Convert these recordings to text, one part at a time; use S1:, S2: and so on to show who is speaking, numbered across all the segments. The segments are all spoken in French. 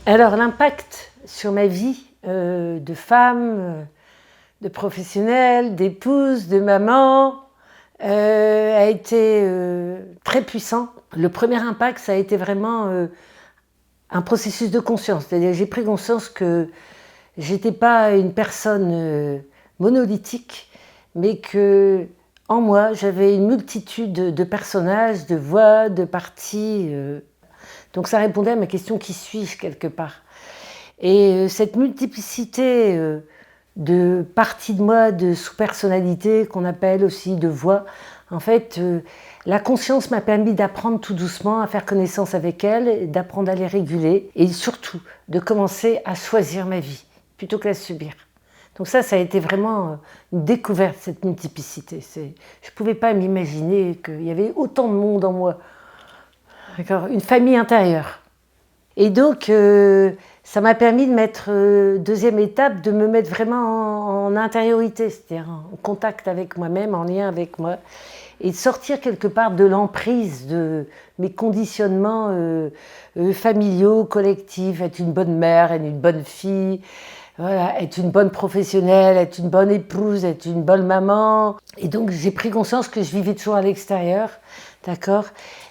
S1: Alors l'impact sur ma vie de femme, de professionnelle, d'épouse, de maman a été très puissant. Le premier impact, ça a été vraiment un processus de conscience. C'est-à-dire j'ai pris conscience que j'étais pas une personne monolithique, mais que en moi j'avais une multitude de personnages, de voix, de parties. Donc ça répondait à ma question qui suis-je quelque part. Et cette multiplicité de parties de moi, de sous-personnalités qu'on appelle aussi de voix, en fait, la conscience m'a permis d'apprendre tout doucement à faire connaissance avec elles, d'apprendre à les réguler et surtout de commencer à choisir ma vie plutôt que la subir. Donc ça a été vraiment une découverte, cette multiplicité. Je ne pouvais pas m'imaginer qu'il y avait autant de monde en moi. D'accord, une famille intérieure. Et donc, ça m'a permis de mettre, deuxième étape, de me mettre vraiment en intériorité, c'est-à-dire en contact avec moi-même, en lien avec moi, et de sortir quelque part de l'emprise de mes conditionnements familiaux, collectifs, être une bonne mère, être une bonne fille, voilà, être une bonne professionnelle, être une bonne épouse, être une bonne maman. Et donc j'ai pris conscience que je vivais toujours à l'extérieur, d'accord.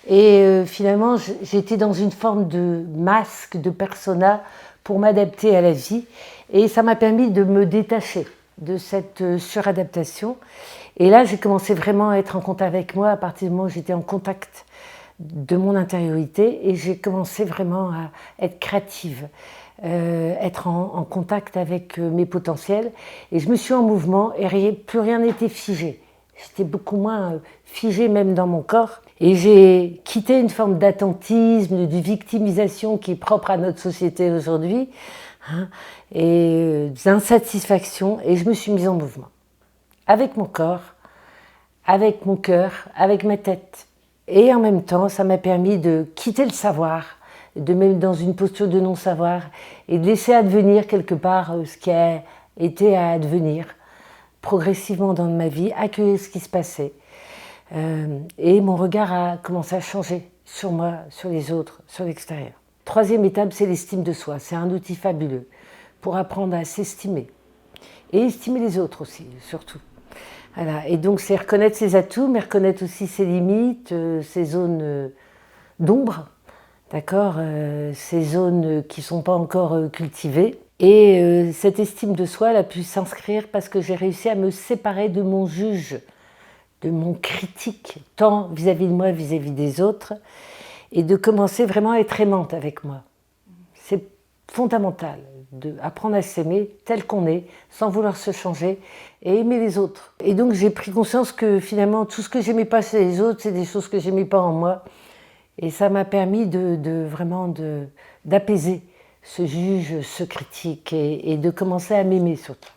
S1: Et finalement j'étais dans une forme de masque, de persona pour m'adapter à la vie. Et ça m'a permis de me détacher de cette suradaptation. Et là j'ai commencé vraiment à être en contact avec moi à partir du moment où j'étais en contact de mon intériorité. Et j'ai commencé vraiment à être créative. Être en contact avec mes potentiels. Et je me suis en mouvement et plus rien n'était figé. J'étais beaucoup moins figée même dans mon corps. Et j'ai quitté une forme d'attentisme, de victimisation qui est propre à notre société aujourd'hui, hein, et d'insatisfaction. Et je me suis mise en mouvement. Avec mon corps, avec mon cœur, avec ma tête. Et en même temps, ça m'a permis de quitter le savoir, de me mettre dans une posture de non-savoir et de laisser advenir quelque part ce qui a été à advenir progressivement dans ma vie, accueillir ce qui se passait. Et mon regard a commencé à changer sur moi, sur les autres, sur l'extérieur. Troisième étape, c'est l'estime de soi. C'est un outil fabuleux pour apprendre à s'estimer et estimer les autres aussi, surtout. Voilà. Et donc, c'est reconnaître ses atouts, mais reconnaître aussi ses limites, ses zones d'ombre. D'accord, ces zones qui ne sont pas encore cultivées. Et cette estime de soi, elle a pu s'inscrire parce que j'ai réussi à me séparer de mon juge, de mon critique, tant vis-à-vis de moi, vis-à-vis des autres, et de commencer vraiment à être aimante avec moi. C'est fondamental d'apprendre à s'aimer tel qu'on est, sans vouloir se changer, et aimer les autres. Et donc j'ai pris conscience que finalement, tout ce que j'aimais pas chez les autres, c'est des choses que j'aimais pas en moi. Et ça m'a permis vraiment d'apaiser ce juge, ce critique et de commencer à m'aimer surtout.